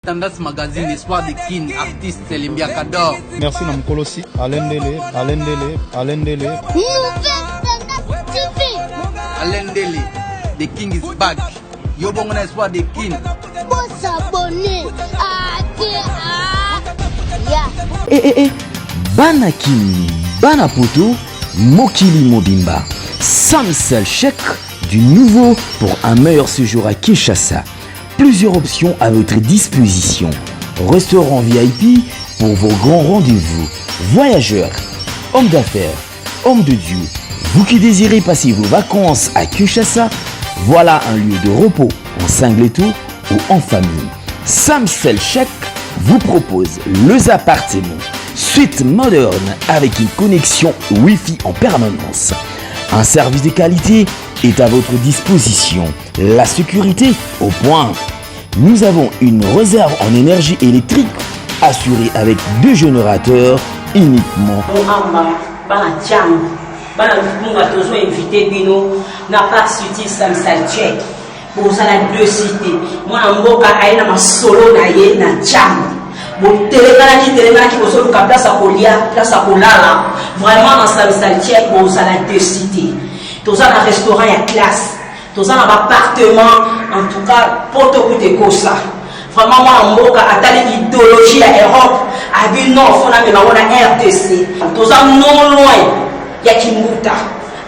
Tendance Magazine, Espoir des King, artiste Limbia Kador. Merci Namkolosi, Alain Dele. Nouvelle Tendance TV. Alain Dele, The King is back. Yo bon Espoir des King. Pour s'abonner à Banakini, Banapoto, Mokili Mobimba. Samsel chèque du nouveau pour un meilleur séjour à Kinshasa. Plusieurs options à votre disposition. Restaurant VIP pour vos grands rendez-vous. Voyageurs, hommes d'affaires, hommes de Dieu. Vous qui désirez passer vos vacances à Kinshasa, voilà un lieu de repos en singleto ou en famille. Samsel Chèque vous propose les appartements. Suite moderne avec une connexion Wi-Fi en permanence. Un service de qualité est à votre disposition. La sécurité au point. Nous avons une réserve en énergie électrique assurée avec 2 générateurs uniquement. Vraiment dans Samsel Check, vous allez deux cités. Tous un restaurant et classe. Tous un appartement, en tout cas, pour tout côté comme ça. Vraiment, moi, en Moka, à telle idéologie à Europe, à vu non, il faut la RTC. Tous un non loin, il y a Kimouta.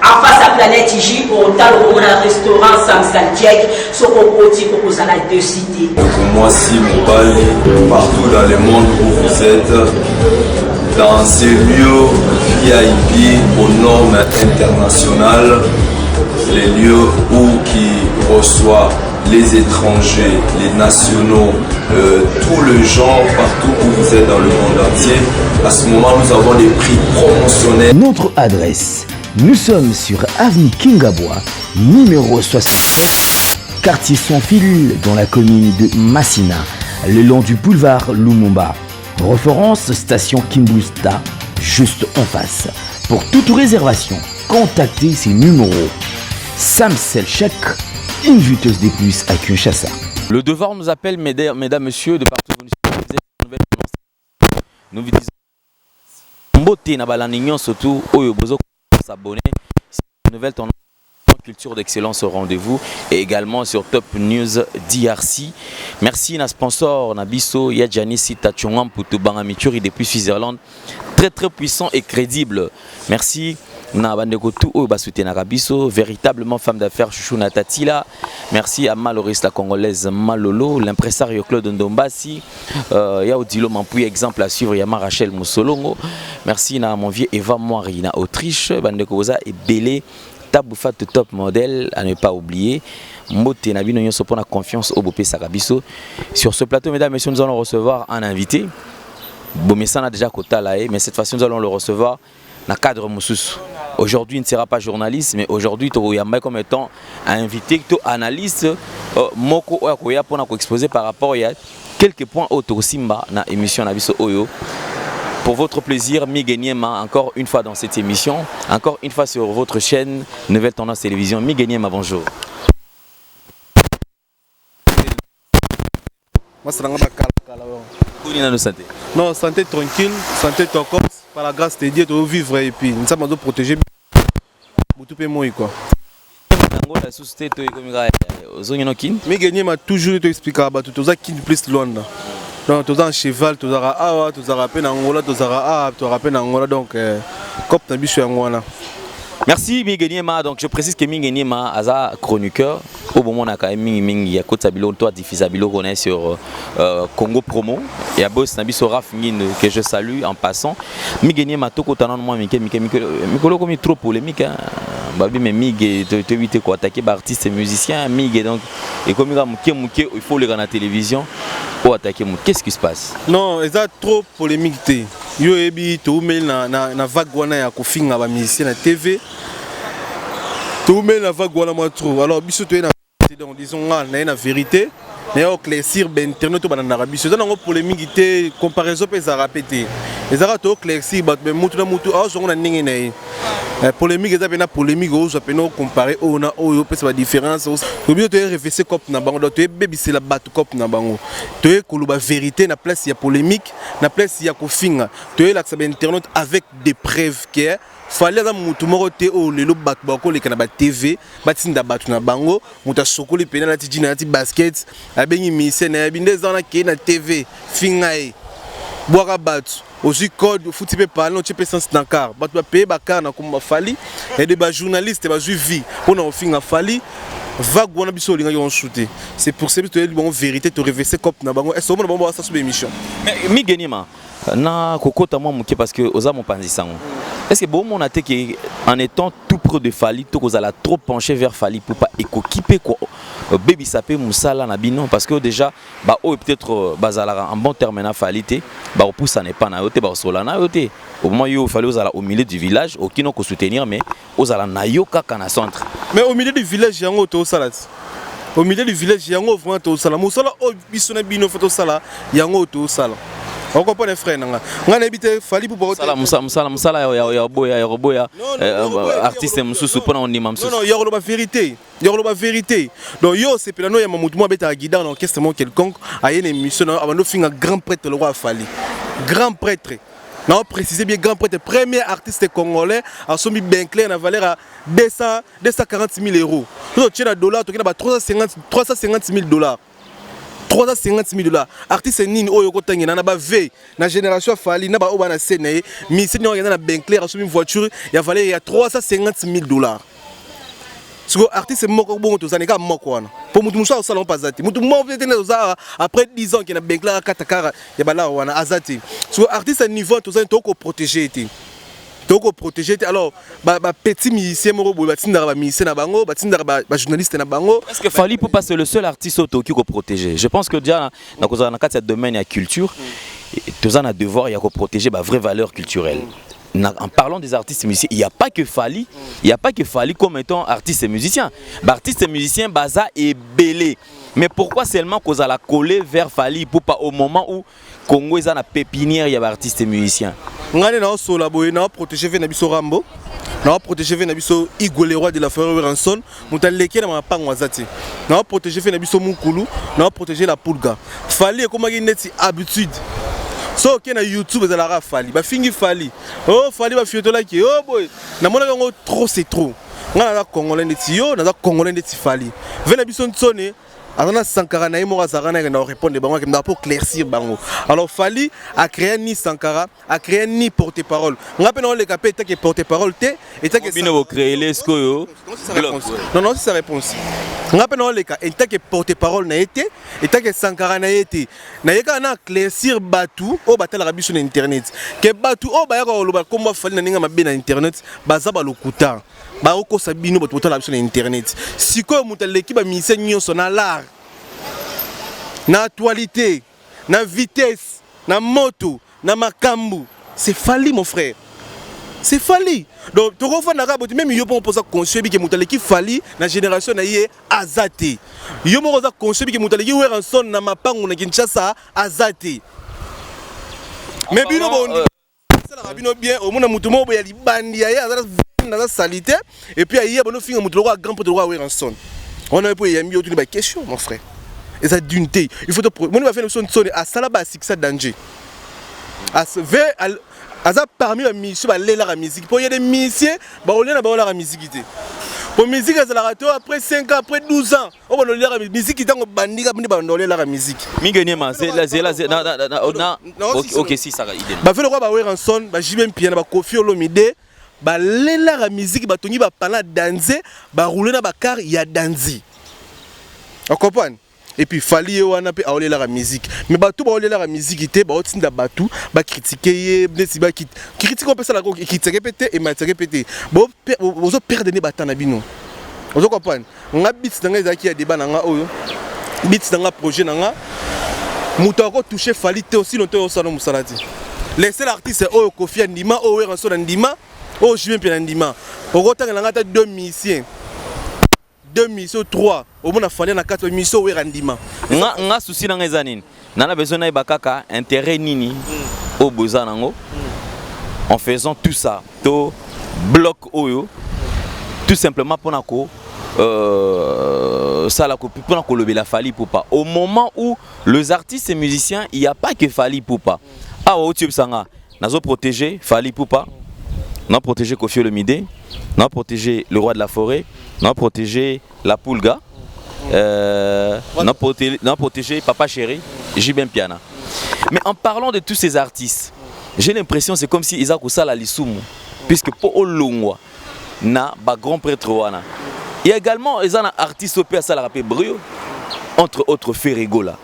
En face à Planète J, pour tal où on a un restaurant Samsel Check, ce qu'on côté pour vous allez deux cités. Pour moi, si mon bali, partout dans le monde où vous êtes, dans ces lieux VIP aux normes internationales, les lieux où qui reçoivent les étrangers, les nationaux, tous les gens partout où vous êtes dans le monde entier. À ce moment, nous avons des prix promotionnels. Notre adresse, nous sommes sur avenue Kingabois, numéro 60, quartier sans fil dans la commune de Massina, le long du boulevard Lumumba. Référence station Kimbusta, juste en face. Pour toute réservation, contactez ces numéros. Samsel Chèque, une juteuse des plus à Kinshasa. Le devoir nous appelle, mesdames, messieurs, de partout où nous vous disons Mbote na balanignon surtout oyo bozo s'abonner nouvelle tendance culture d'excellence au rendez-vous et également sur Top News DRC. Merci na sponsor Nabiso Yadjani Tachongam pour tout bangamituri depuis Switzerland, très puissant et crédible. Merci na bandeko tout au basouté na Rabiso, véritablement femme d'affaires Chouchou Natatila. Merci à Maloris la congolaise Malolo, l'impresario Claude Ndombasi, ya Odilo Mampuy exemple à suivre Yama Rachel Moussolongo. Merci na mon vieux Eva Moiri na Autriche, bandeko boza et belé Taboufat top modèle à ne pas oublier. Mote Nabino Nyoso pour la confiance au Bopé Sakabiso. Sur ce plateau, mesdames et messieurs, nous allons recevoir un invité. Bomessan a déjà quota là, mais cette fois-ci, nous allons le recevoir dans le cadre Moussous. Aujourd'hui, il ne sera pas journaliste, mais aujourd'hui, il y a comme étant un invité, analyste, Moko Oyakoya pour nous exposer par rapport à quelques points autour Simba dans l'émission Nabiso Oyo. Pour votre plaisir, Migueniema, encore une fois dans cette émission, encore une fois sur votre chaîne Nouvelle Tendance Télévision. Migueniema, bonjour. Moi, c'est santé. Non, santé tranquille, santé ton corps, par la grâce de Dieu, tu vivre et puis nous sommes protéger. Tout est moi quoi. Migueniema toujours te expliquer tout ça qui plus loin. Donc, tu as un cheval, tu as un peine Angola, tu as un peine Angola, donc, comme tu as vu sur Angola. Merci Migueniema. Donc, je précise que Migueniema est un chroniqueur. Au moment où on a quand même il y a côté Sabilo, toi diffusabilo qu'on est sur Congo Promo. Il y a boss Nabiso Rafingin que je salue en passant. Migueniema, tout côté non moi Mikolo comme trop polémique. Babi mais Mig te éviter quoi attaquer par artistes et musiciens Mig donc et comme il faut le gagner à la télévision pour attaquer. Qu'est-ce qui se passe? Non, c'est trop polémique. Yo ebi to mel na vague wana ya kofinga ba musicien na TV. To mel na vague wana moi trop. Alors biso to na donc disons na vérité. mais au classir ben internet ba na Arabie Saoudite na polémique té comparaison pe za répéter les ara to classir ba ben mutu na mutu a zo na ningi na polémique za bena polémique o zo peno comparer o na o yo pe sa différence o bien to réfléchir cop na bango to bebisela batu cop na bango to koluba vérité na place ya polémique na place ya kofinga to la sa ben internet avec des preuves que fallait que mutu moko te o lelo batu bako le kana ba TV batinda batu na bango muta sokoli pena na tijina na ti basket abengi mise na binde zana ke na TV fingae boaka batu aussi code fouti pe parler on pe sens dans car batu ba payer ba car na comme fali et de ba journaliste ba ju vie pour na finga fali vague wana biso linga yon shooter c'est pour ça que tu es bon vérité te révéler cop na bango est-ce que bon ça sur émission mais mi genima na kokota moi muke parce que oza mon panzisango. Est-ce que bon mon até que en étant tout près de Fali to kozala trop penché vers Fali pour pas équiper quoi baby sapé musala na bino parce que déjà ba o peut-être bazala en bon terme na Fali té ba pousse n'est pas na yoté ba solana yoté au moment où il fallait aux au milieu du village aucun ko soutenir mais aux ala na yoka kana centre mais au milieu du village yango to salat au milieu du village yango vraiment to sala musala o bisona bino photo sala yango to sala. On comprend les frères nanga ngana ebite Fali pour musala ya boya artiste mususu pona on imam mususu non yoro ba vérité donc yo c'est pelano ya mamutu mo beta guidar en orchestre quelconque a une émission avant finga grand prêtre le roi Fali grand prêtre non préciser bien grand prêtre premier artiste congolais a somme bien clair na valeur à 240 000 euros tout tient $, to ba 350 000 $. 350 000 $. Artiste nini oyo kotangi na ba V na génération Fali na ba obana scène mi c'est non na ben clair sur une voiture il y a valé il y a 350 000 $. Ce que artiste moko bon to zanika moko wana pour mutu musa salon pas zati mutu mo peut être après 10 ans qu'il a ben clair katakara ya bala wana azati ce que artiste niveau to zani to ko protéger été donc protéger alors petit musicien moko boy batinda ba musicien na bango batinda ba journaliste na bango est-ce que Fali peut pas c'est le seul artiste au Tokyo ko protéger je pense que déjà dans cause na quatre domaine ya culture tous en a devoir ya ko protéger ba vraie valeur culturelle. En parlant des artistes musiciens, il n'y a pas que Fali comme étant artiste et musicien. Artiste et musicien, baza est belé. Mais pourquoi seulement qu'on a la coller vers Fali pour pas au moment où Congo est dans la pépinière, il y a artistes et musiciens. On a protégé Venabiso Rambo, on a protégé Venabiso Igor le roi de la forêt Ranson, on a léqué dans ma pangwazati. On a protégé Venabiso Mukulu, on a protégé la Pulga. Fali comme une habitude. So que na YouTube za la Fali ba fingi Fali oh Fali ba fioto la ki oh boy na mona ngo trop c'est trop ngana na congolais ndeti yo na congolais ndeti Fali vena biso ntsone azana Sankara na yemo azarana na répondre bango ke pour claircir bango alors Fali a créé ni Sankara a créé ni porte-parole ngape na le capé ta que porte-parole te et ta que bino créer les skoyo non c'est sa réponse ngape na le cas et ta que porte-parole na été et ta que Sankara na été na yeka na claircir batu o batala rabi sur internet que batu o ba yaka loba comme Fali na ninga mabe na internet baza ba lokuta ba oko sabino batu batala rabi sur internet siko mutaleki ba mise nyonso na l'art na actualité na vitesse na moto na makambu c'est Fali mon frère c'est Fali donc to refa na raboti même yo pour poser conscience que mutaleki Fali na génération na ye azate yo mo za conscience que mutaleki Weranson na mapangu na Kinshasa azate mais bino bon ça la rabino bien au monde mutu mo ya libandi ya azala na salité et puis aye bono finga mutu roi grand pote roi Weranson on a pu y amener une question mon frère et ça d'unité il faut te moi va faire une sonne à salaba ça danger à se ver à parmi les musiciens ba la musique pour y a des musiciens ba on na ba la musique pour musique ça la rato après 5 ans après 12 ans on va la musique tant bandika ba la musique mingenema c'est la OK si ça idée ba fait le roi ba Weranson ba jibem piano ba Koffi Olomide ba la musique ba tongi ba pana danser ba rouler na ba car il y a danzi on comprend et puis Fali wana pe aoler la musique mais batou ba oler la musique ité ba otinda batou ba critiquer nesi ba critique on peut ça la critiquer pété et ma répéter bo ozo perdre ne batana bino ozo comprendre nga beats nga ezaki ya débat nga oyo beats nga projet nga muto ko toucher Fali té aussi longtemps au salon musalati laisser l'artiste oyo Koffi Ndima oyo Weranson Ndima oyo Julien Ndima okotanga nga ta deux musiciens 2 missions 3 au moins fallait na 4 missions ou rendement nga souci na ngeza nini nana besoin na bakaka intérêt nini au boza nango en faisant tout ça to bloc oyo tout simplement pour nako ça la copie pour nako lobela Fally Ipupa au moment où les artistes et musiciens il y a pas que Fally Ipupa ah au tube sanga nazo protéger Fally Ipupa non protéger Koffi Olomide non protéger le roi de la forêt non protéger la Poulga non protéger Papa Chéri Jibin Piana. Mais en parlant de tous ces artistes j'ai l'impression c'est comme si ils ont ça la lisumu puisque pour Olongwa na ba grand prêtre wana il y a également les artistes au à ça la rappel brio entre autres Ferrego là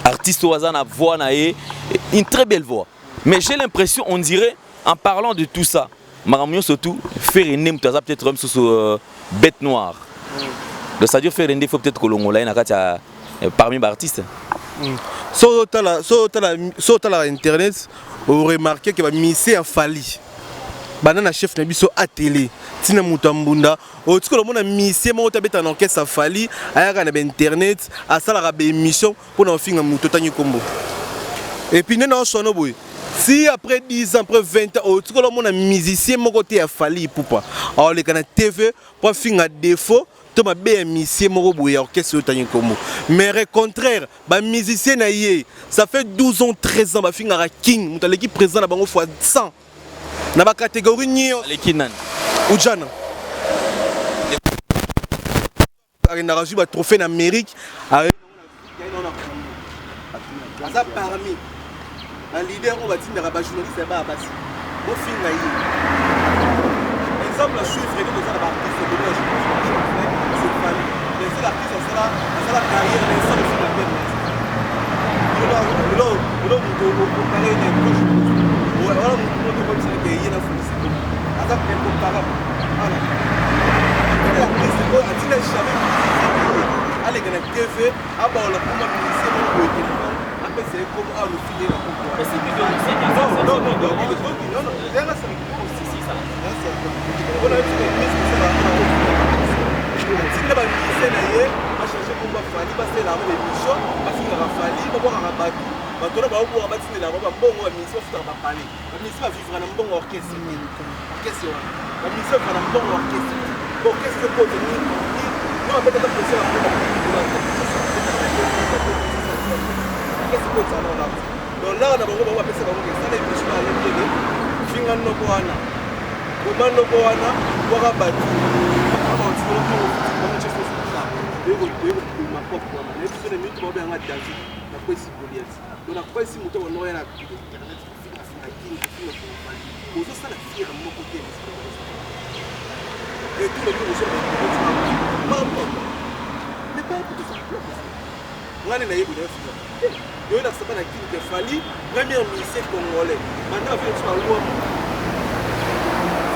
artiste au na voix na une très belle voix mais j'ai l'impression on dirait en parlant de tout ça Maramio surtout faire une name peut-être même sur bête noire c'est-à-dire faire une faut peut-être que l'ongola na katia parmi les artistes sur la internet on remarqué que ba misé a Fally banana chef na biso à télé tina mutambunda o tiko mona misé mo tabeta na orchestre Fally ayaka na internet a sala ka be émission pour na finga mutotanyi kombo et puis non sono boy si après 10 ans après 20 ans o tiko mona musicien mo côté ya Fally Ipupa alors les kana TV pour finga défaut to ma be musicien mo boy orchestre yotanyi kombo mais au contraire ba musicien na yé ça fait 12 ans 13 ans ba finga ra king mutaleki présent na bango fois 100 na ba catégorie nyo Lekinan Ujana na reçu ba trophée en Amérique aza parmi un leader on va dire na ba journaliste ba basi au finga yi exemple la suivre de ça ba artiste de moi c'est Fally mais c'est l'artiste ça la carrière mais ça le finga bien lo carrière de gauche voilà mon comme ça que y a folie c'est incomparable voilà l'artiste ko atina jamais allez gana TV aba la kuma c'est mon téléphone après c'est comme à le filer la coupe mais c'est vidéo c'est non derrière ça si ça on a vu si la bande c'est naie a chercher pour Fally parce que la émission parce que la Fally va voir un bateau bateau ba bo ba tsine la ba mbongo mission futa ba parler mission va vivre na mbongo orchestre orchestre la mission va na mbongo orchestre orchestre ko ni non peut être pression la orchestre ko ça là donc là na bango ba pesa bango ça la mission à l'endroit finga no ko wana ko bando ko wana ko ga bateau ama tsino ko ba chef ça de ma propre mais sur les minutes ba nga david na ko si Goliath donc na quoi si moto on a la internet na king pour ça la fière mon côté et tout le monde sur mais pas tout ça ngane na yebo yo na saba na king que Fally premier ministre congolais maintenant fait sur loi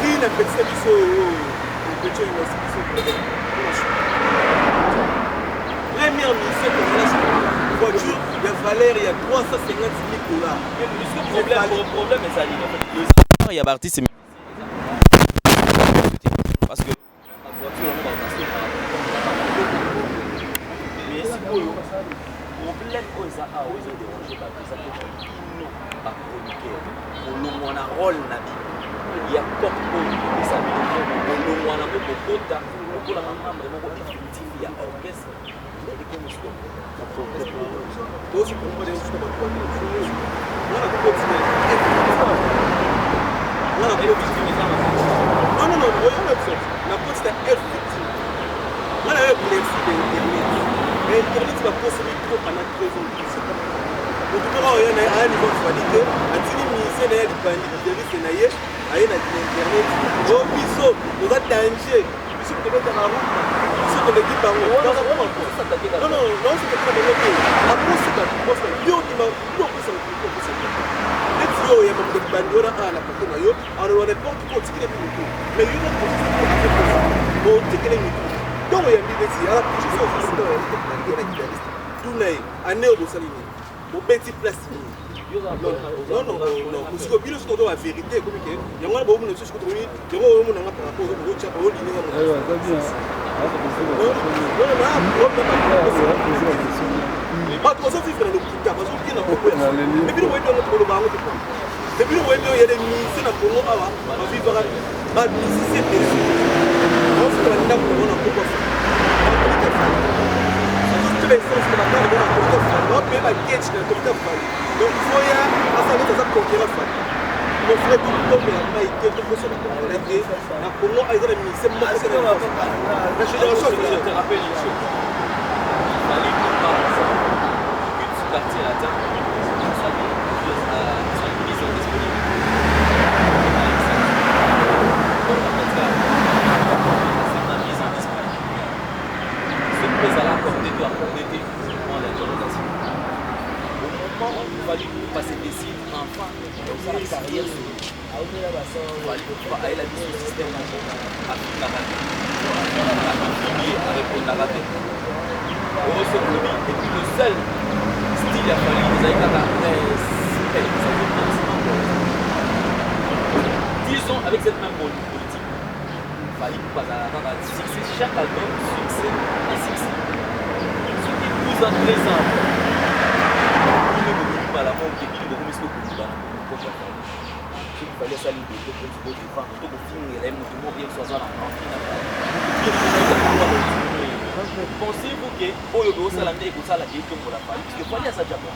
qui na petit biso petit premier ministre congolais voiture de valeur il y a 350 000 $. Le problème est ça il y a artiste parce que la voiture on va passer mais si problème aux ça a aux dérangé pas ça pas chroniqueur pour le mon rôle na il y a quoi pour ça pour le mon na ko kota pour la maman vraiment ko effectif il y a orchestre Doce como podemos estar na posta F15 wana yo blessé de internet va possible trop pendant 3 ans donc quand on est à un niveau qualité atini mise na ya dipandi de service na ye aye na internet o biso on va danger biso peut être na route biso de l'équipe en non c'est pas le la poste yo qui m'a yo ya mambo de bandora ala pakona yo on report ko tikile miko mais yo ko tikile miko donc ya mbisi ala kuchiso ofisi de bandera journaliste tunai ane obosalini au petit place. Non, parce que bilo c'est la vérité comme que il y a un bon monde sur ce que tu dis, il y a un monde par rapport au chat au ligne. Pas trop ça vivre dans le coup parce que bien mais puis on est dans le banc et puis on est il y a des ministres dans Congo là on vivre pas ici c'est bien on se prend dans Congo on peut pas toutes les choses que la part de la Congo on peut pas catch dans le Congo donc il faut y a à ça de ça conquérir ça mon frère tout le monde a été tout sur la Congo la Congo a été le ministère la génération je te rappelle une chose partir à terre, ça mise en disponible. C'est ma mise en disponible. Ce président accordé doit compléter en l'interrogation. Au moment où il fallait passer des sites, enfin, comme ça la carrière se dit. Il fallait la mise au système Afrique arabe. Avec le Narabé. Au second, et puis le seul style il a fallu les disons avec cette même politique il fallait pas avoir un succès chaque album succès et succès ce qui nous a présent il pas la mort qui est beaucoup plus que il fallait saluer pour défendre tout le film et même tout le monde bien soit en pensez-vous que Oyobo Salande et Kosala est pour la famille? Parce que Fali a sa Japon.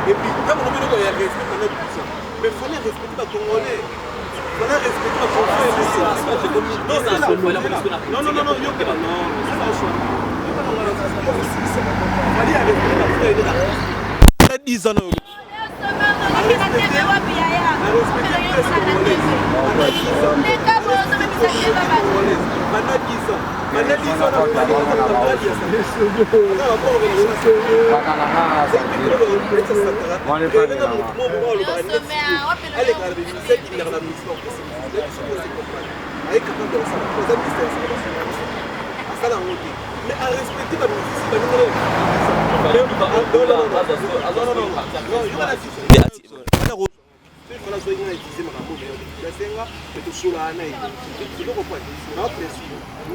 Et puis, comme on veut le respect, mais il fallait respecter la Congolais. Il fallait respecter la Congolais. Non, il fallait respecter la 10 ans. Mais à respecter la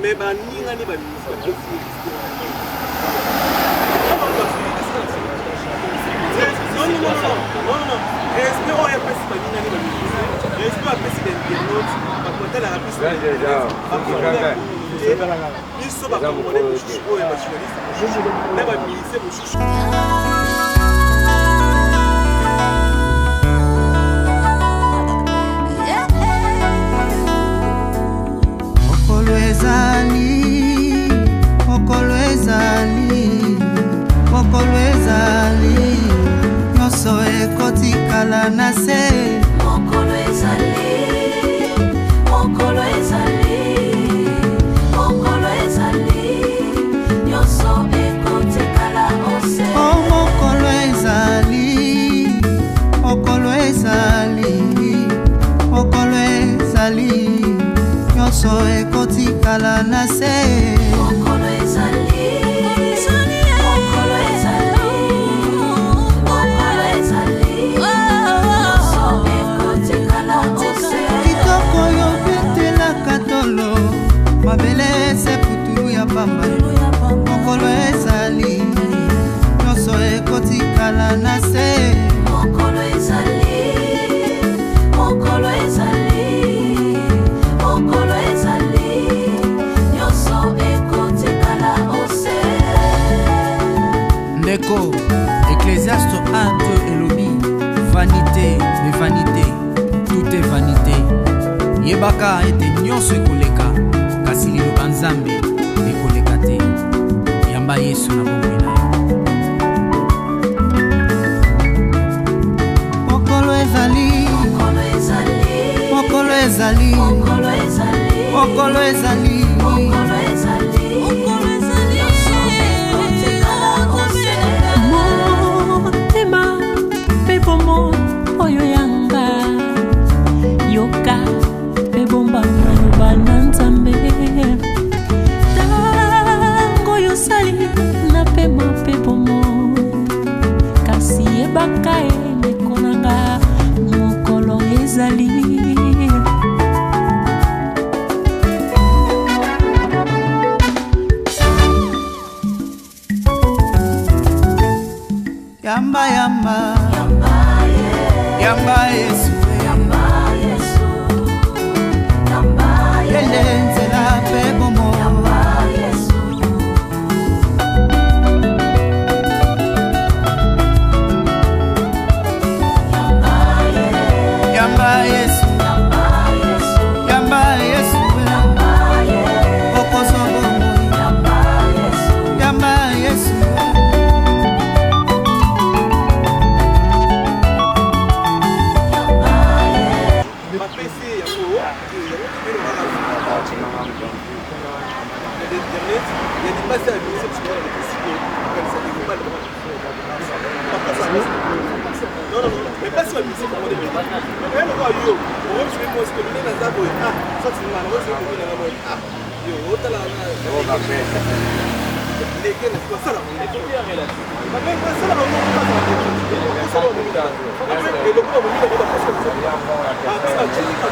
mais baninga ni baministre non respect oyo apesi baninga ni baministre respect apesi l'internaute bakotala la piste biso bakongole mosusu oyo bajournaliste mosusu na baministre mosusu mokolo ezali nyonso ekotikala na se mokolo ezali nyonso ekotikala ose mokolo ezali nyonso ekotikala na se mabele se putulu ya pamba mokolo ezali nyonso ekotikala na se mokolo ezali nyonso ekotikala ose ndeko Ecclésiaste 1:2 elobi vanité mais vanité tout est vanité yebaka ete nyonso ekoleka kasi liloba nzambe ekoleka te yamba yesu na bomoi na yo ezali mokolo ezali motema mpe bomo oyo yanga yoka mpe bomba maloba na nzambe ntango yosali na pema mpe bomo kasi yebaka enekonanga mokolo ezali yamba yamba yamba Yesu yende nzela pe bomo yamba Yesu yamba Yesu okoso bomo yamba Yesu mais pas sur la musique, on est bien. Mais le roi, yo, on va jouer mon style, on est dans un boy. Ah, ça c'est mal, on va jouer mon boy. Ah, yo, autant là, les gars, c'est pas ça là. Mais même pas ça là, on va pas ça. Et le gars, on va pas ça. Ah, ça, tu dis pas.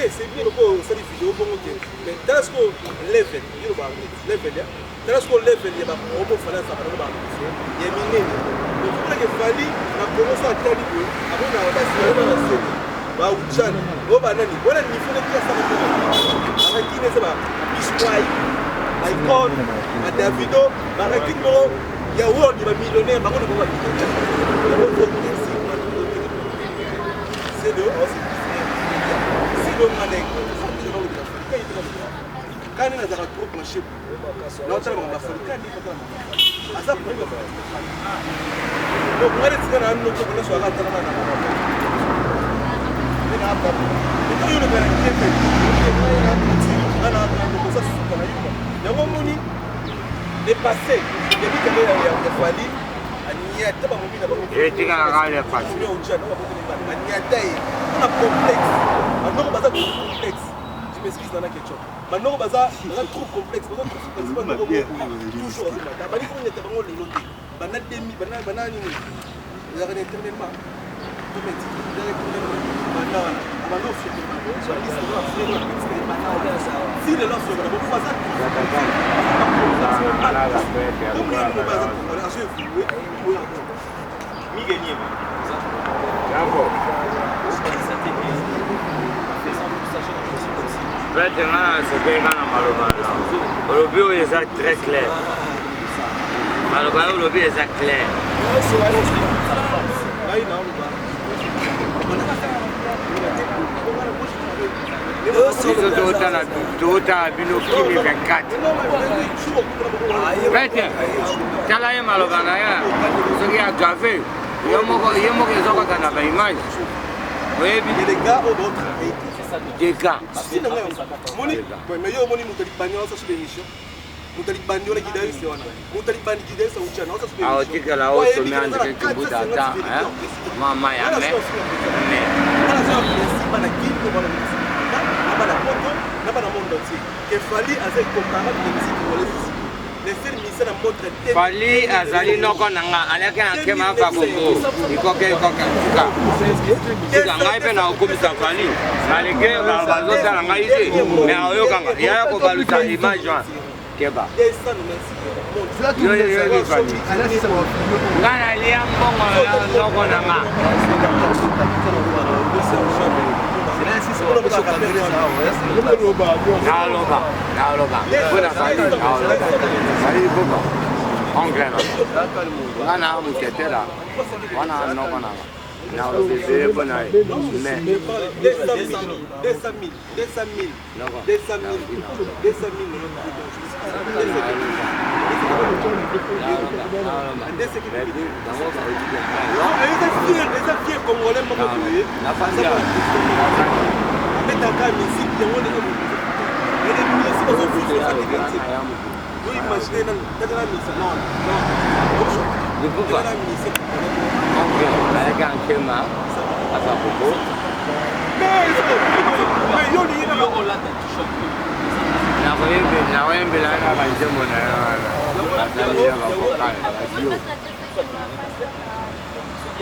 C'est bien le coup, ça dit vidéo bon ok. Mais dans ce qu'on lève, il y a dans ce qu'on lève, il y a un robot fallait ça parler par il y a miné. Donc il faut que Fali a commencé à dire que avant on a passé ba uchana go banani bona ni fone kia sana kwa akine sema Biswai Icon a Davido ba akine ya world ba millionnaire ba ko ba c'est de quand il y a des groupes marchés, l'autre va faire quand il y a ça pour donc moi les gars nous qu'on soit là dans la je m'excuse dans la question. Maintenant, on va trop complexe. On va toujours Maintenant, c'est très clair. Alors, le lobby est clair. Tota bino kimi 24. Bete. Tala ye malobana ya. Soki a gavé. Yemo ke zoka kana ba image. Oui, les gars au bon travail. Des gars. Mais yo moni mutali banyo sa sur l'émission. Mutali banyo la kidai c'est wana. Mutali banyo kidai sa uchana sa sur l'émission. Ah, tika la o to me andre ke buta ta, hein. Mama ya me. Voilà ça c'est pas la guide pour la musique. Là la photo, là dans le monde entier. Que Fally avec comparable de musique congolaise. Les seuls missions à montrer Fally azali noko nanga aleka nkema fa Congo. Ikoke. Tika ngai pe na okomisa Fally. Malike ba bazota nanga ite. Mais ayo kanga. Ya ko baluta image wa. Keba. Yo Fally. Ngana lia mbongo noko nanga.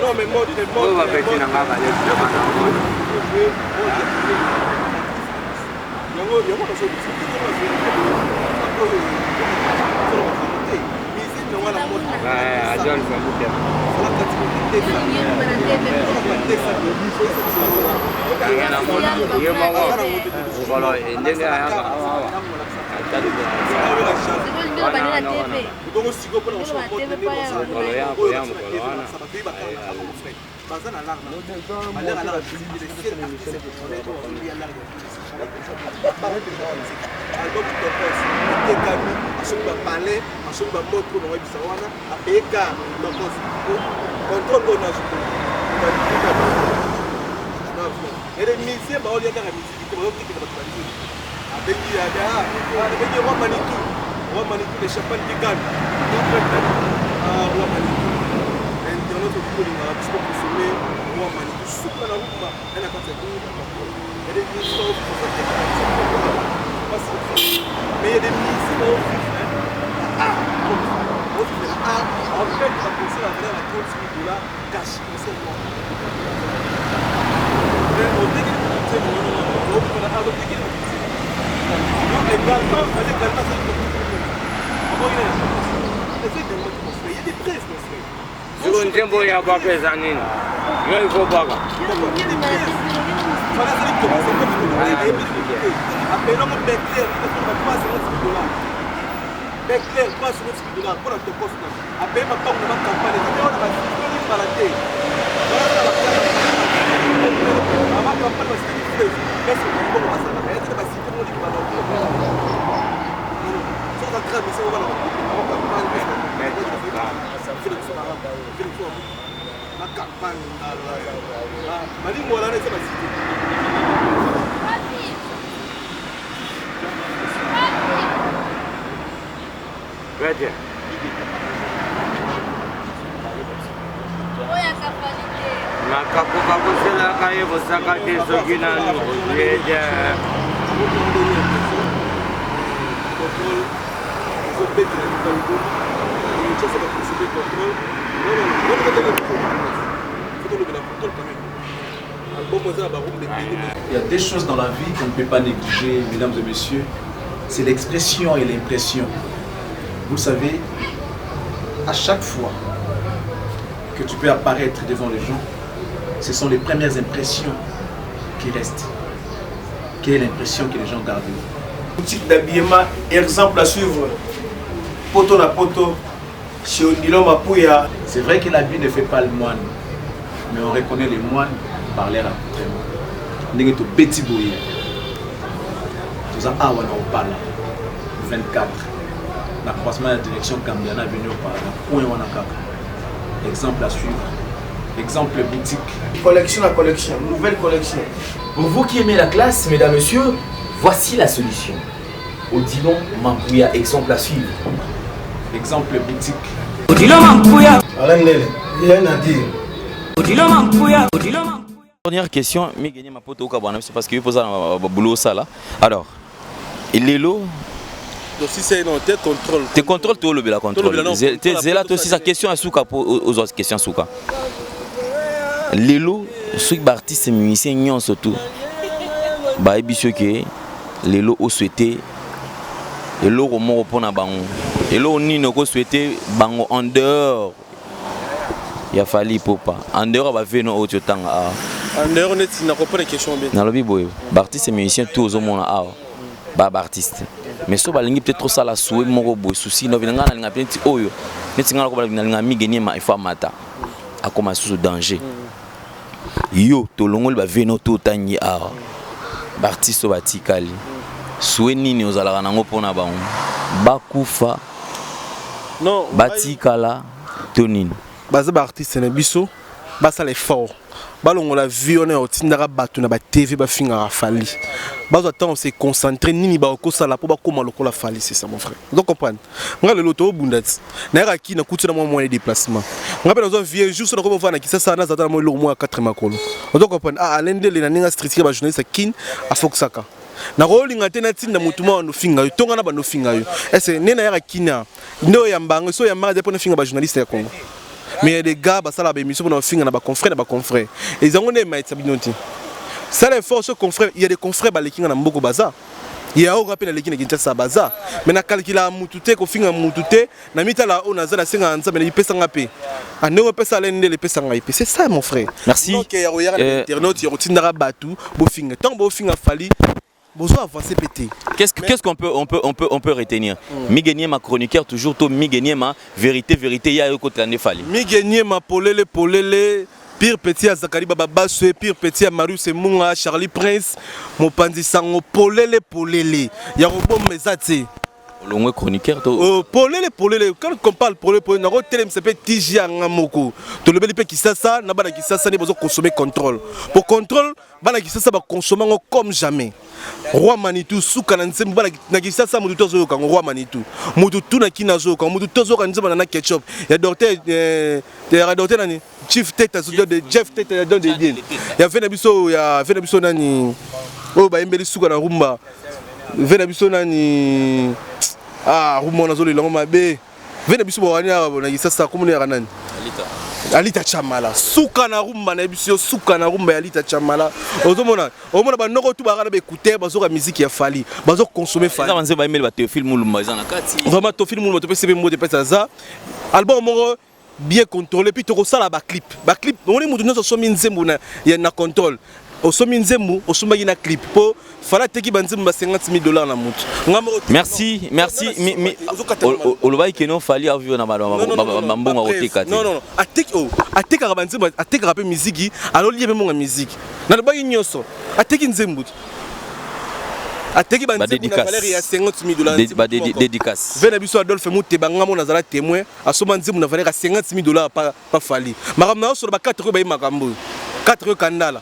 Non mais moi Il y a des choses dans la vie qu'on ne peut pas négliger, mesdames et messieurs. C'est l'expression et l'impression. Vous savez, à chaque fois que tu peux apparaître devant les gens, ce sont les premières impressions qui restent. Quelle est l'impression que les gens gardent? Boutique d'habillement, exemple à suivre, poteau à poteau, Chez Odilo Mapouya. C'est vrai que la vie ne fait pas le moine, mais on reconnaît les moines par leur accoutrement. On est au petit bouillé. Tout ça, ah, on parle. 24. L'accroissement de la direction Cambiana venu au parlement. Exemple à suivre. Exemple boutique. Collection à collection, nouvelle collection. Pour vous qui aimez la classe, mesdames, messieurs, voici la solution. Odilon Mapouya, exemple à suivre. Exemple boutique. Odilon Mapouya. Alain Ndele, rien à dire. Odilon Mapouya. Odilon Mapouya. Dernière question, mais gagner ma pote au Kabana, c'est parce que je pose un boulot ça là. Alors, il est lourd. Donc si c'est non, tu contrôles. Tu contrôles tout le bila contrôle. C'est là aussi sa question à Souka aux autres questions à Souka. Lelo, ceux artistes et musiciens n'y surtout. Bah et bien que Lelo au souhaité. Lelo au mot pour na bango. Lelo ni ne ko souhaité bango en dehors. Il a fallu pour pas. En dehors va venir au temps. En dehors on est n'a pas de question bien. Dans le biboy, artistes et musiciens tous au monde ah. Bah artiste. Mais so balingi peut-être trop ça la souhait mon boy souci no vinanga na linga petit oyo. Neti ngala ko balinga mi gagner ma ifa mata. A commencer sous danger. Yo tolongoli ba veno to tangi a. Ba artiste batikali. Souhait nini ozalaka nango pona bango. Bakufa. Non, batikala tonini. Baza ba artiste na biso, ba ça l'effort. Balongo la vie on est au tindara batu na ba TV ba finga fali. Bazo temps on s'est concentré nini ba ko sala po ba koma lokola fali c'est ça mon frère. Donc comprendre. Nga le loto bundati. Na ra ki na kutu na moyen de déplacement. Nga pe dans un vieux jour sur ko vana ki ça na zata mo lo mo 4 makolo. Donc comprendre ah Alain Ndele na ninga street ba journaliste kin a foksaka. Na rolinga tena tinda mutuma no finga yo tonga na ba no finga yo. Ese nena ya kina. Ndo ya mbango so ya manga de na finga ba journaliste ya Congo. Mais il y a des gars qui ont des émissions pour nos filles, des confrères. Et ils ont des maîtres. Ça les forces confrères, il y a des confrères qui ont beaucoup de bazar. Il y a aussi des gens qui ont bazar. Mais na calcula mutute ko finga mutute na mitala on a za 50 mais il pèse en AP. Ah non pèse à l'ende les pèse en IP. C'est ça mon frère. Merci. Donc il y a internautes, il y a tindara batu, bo finga. Tant bo finga fali besoin avancer pété. Qu'est-ce qu'on peut retenir? Mi gagner ma chroniqueur toujours to mi gagner ma vérité ya côté la fali. Mi gagner ma polele pire petit à Zakari Baba Basse, pire petit à Marius Munga, Charlie Prince, mon pandi sango polele. Ya robom mezate. Le chroniqueur to polele quand on parle polele na ro télé s'appelle Tiji Angamoko. To le beli pe kisasa na bana kisasa ni besoin consommer contrôle. Pour contrôle bana kisasa ba consommer comme jamais. Roi Manitou souka na nsembu bana na kisasa mutu tozo ka roi Manitou. Mutu tuna kinazo ka mutu tozo ka nzeba na ketchup. Ya docteur nani Chief Tete de Jeff Tete de bien. Ya fait na biso nani o ba embeli souka na rumba. Vena biso nani ah rumona zoli longo mabe vena biso bwani na kisasa komune ya nani Alita Chamala suka na rumba na biso suka na rumba ya Alita Chamala ozomona ba noko tu ba be écouter bazo ka musique ya fali bazo consommer fali ça va aimer ba te film mulumba za na kati vraiment to film mulumba to pese mo de pesa za album mo bien contrôlé puis to ko sala ba clip on est mutu nso so minzembu na contrôle au somi nzembu au sombaki na clip po fala teki banzembu ba $50,000 na mutu. Merci olobai keno fali avio na mambonga koteka te. Non ateka banzembu ateka rapper musique alors lié même musique na lobaki nyoso ateki nzembu ateki banzembu na valeur ya $50,000 ba dédicace vena biso Adolphe Muteba ngamo na zala témoin asoma nzembu na valeur ya $50,000 pas fali makamna so ba 4 ba makambo 4 kandala.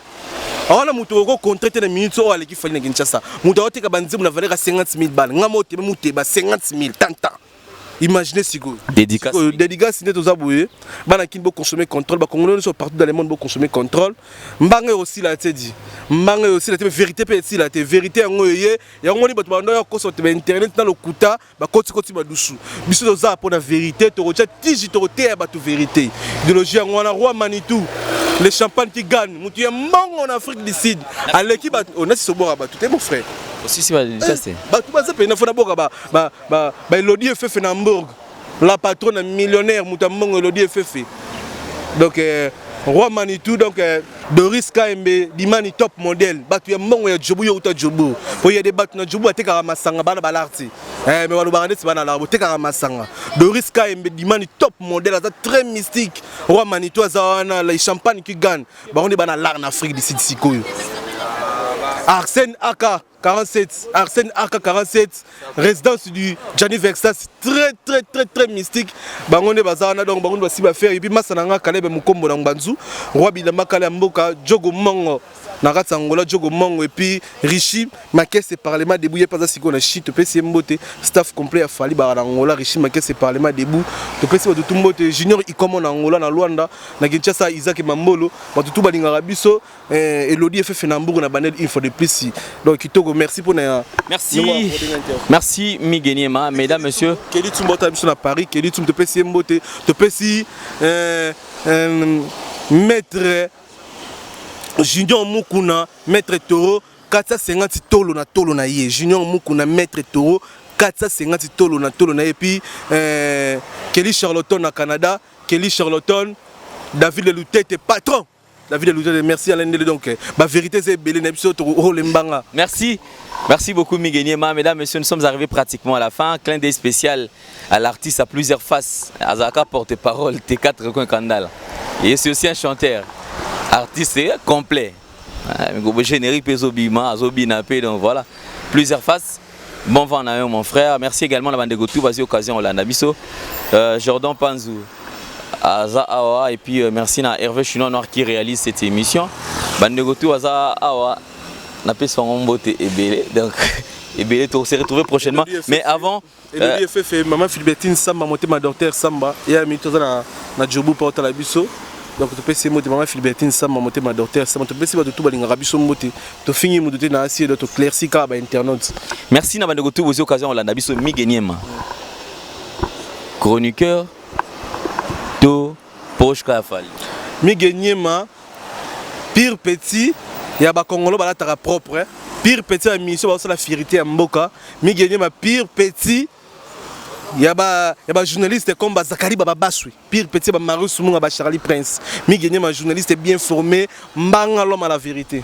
Alors mutu ko contracté na minute o aleki fali na Kinshasa. Mutu oteka banzimu na valeur $50,000. Ngamo te muteba $50,000 tanta. Imaginez sigo. Dédicace n'est aux aboués. Bana kin bo consommer contrôle. Ba congolais sont partout dans le monde bo consommer contrôle. Mbanga aussi la te dit. Mbanga aussi la te vérité pe si la te vérité ngoyé. Ya ngoni bato ba ndoya ko sote ba internet na lokuta ba koti ba dusu. Biso za pour la vérité to rocha tiji to te ba to vérité. Idéologie ngwana roi Manitou. Les champagnes qui gagnent, mutu ya mbongo en Afrique du Sud. À l'équipe on a si sobora ba tout est mon frère. Aussi c'est ça c'est. Ba tout ba ça pe na fona boka ba Elodie FF na Hamburg. La patronne millionnaire mutu mbongo Elodie FF. Donc Roi Manitou, donc Doris Kaembe, Dimani top modèle. Batu ya mbongo ya Djobu yo uta Djobu. Pour y a des batu na Djobu ate kara masanga bana balarti. Mais walu barande c'est bana larbo te kara masanga. Doris Kaembe, Dimani top modèle, ça très mystique. Roi Manitou azawana la champagne qui gagne. Baronde bana lar en Afrique d'ici Sikoyo. Arsène Aka 47, Arsène Aka 47, résidence du Gianni Versace, très mystique. Bangonde bazana donc bangonde basi ba faire et puis masananga Kalebe Mukombo na Mbanzu, roi Bilama Kale Mboka, Jogo Mongo na Angola, Jogo Mongo et puis Richi Makese parlement débouillé pas ça siko na shit PC Mbote, staff complet a fali ba Angola, Richi Makese parlement debout, to PC de Tumbote junior ikomo na Angola na Luanda, na Kinshasa Isaac Mambolo, ba tout balinga biso Elodie FF Nambour na banel info de plus. Donc Kitoko merci pour merci Migueniema, mesdames, messieurs. Kelly Tumbota à Paris, Kelly Tum te PC Mbote, te PC maître Junior Mukuna, maître Toro, 450 tolo na ye. Junior Mukuna, maître Toro, 450 tolo na ye. Et puis Kelly Charlotten à Canada, Kelly Charlotten, David Lelutete, patron. David Lelutete, merci Alain Dele. Donc, la vérité c'est Belé Nepso Toro Lembanga. Merci. Merci beaucoup Migueniema. Mesdames, messieurs, nous sommes arrivés pratiquement à la fin. Clin d'œil spécial à l'artiste à plusieurs faces. Azaka porte-parole, T4 Coin Kandal. Et c'est aussi un chanteur. Artiste complet. Générique Pézobima, Zobinapé, donc voilà. Plusieurs faces. Bon vent à mon frère. Merci également à la bande de Gotou, vas-y occasion Olanda Bisso. Jordan Panzou, Aza Awa, et puis merci à Hervé Chinois Noir qui réalise cette émission. Bande de Gotou, Aza Awa. On a fait son beauté et belé, donc et belé, on s'est retrouvé prochainement. Mais avant, maman Philibertine Samba, monté ma docteur Samba, et à mi toza na Djobu porte la biso. Donc tu peux essayer monter maman Philibertine Samba, monté ma docteur Samba, tu peux essayer de tout balinga biso monter, tu finis mon doté na assis de te clairci car ba internet. Merci na bande goto aux occasions la biso Migueniema. Chroniqueur to Poche Kafali. Migueniema pire petit. Il y a des Congolais qui sont propres. Pire petit à mission, c'est la fierté à Mboka. Migueniema pire petit. Il y a des journalistes comme Zakari Babasui. Pire petit, Mario Soumouna, Charlie Prince. Migueniema journaliste bien formé. Mbanga l'homme à la vérité.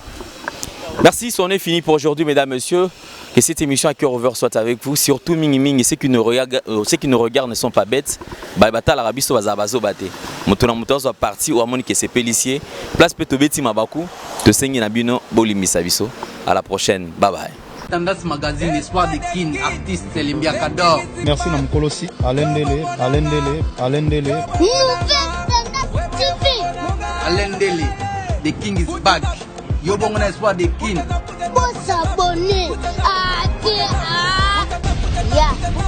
Merci, c'en est fini pour aujourd'hui, mesdames, messieurs. Que cette émission à cœur ouvert soit avec vous. Surtout Mingi Mingi, ceux qui nous regardent ne sont pas bêtes. Baibata l'Arabie soit Zabazo Bate. Moutona Mouton soit parti ou à mon qui s'est pélicier. Place Petobeti Mabaku. De Sengi Nabino, Bolimi Sabiso. À la prochaine. Bye bye. Tendance Magazine, Espoir de Kin, artiste Limbia Kador. Merci Namkolosi, Alain Dele. Nouvelle Alain Dele, the King is back. Yobongona Espoir de Kin. Pour s'abonner.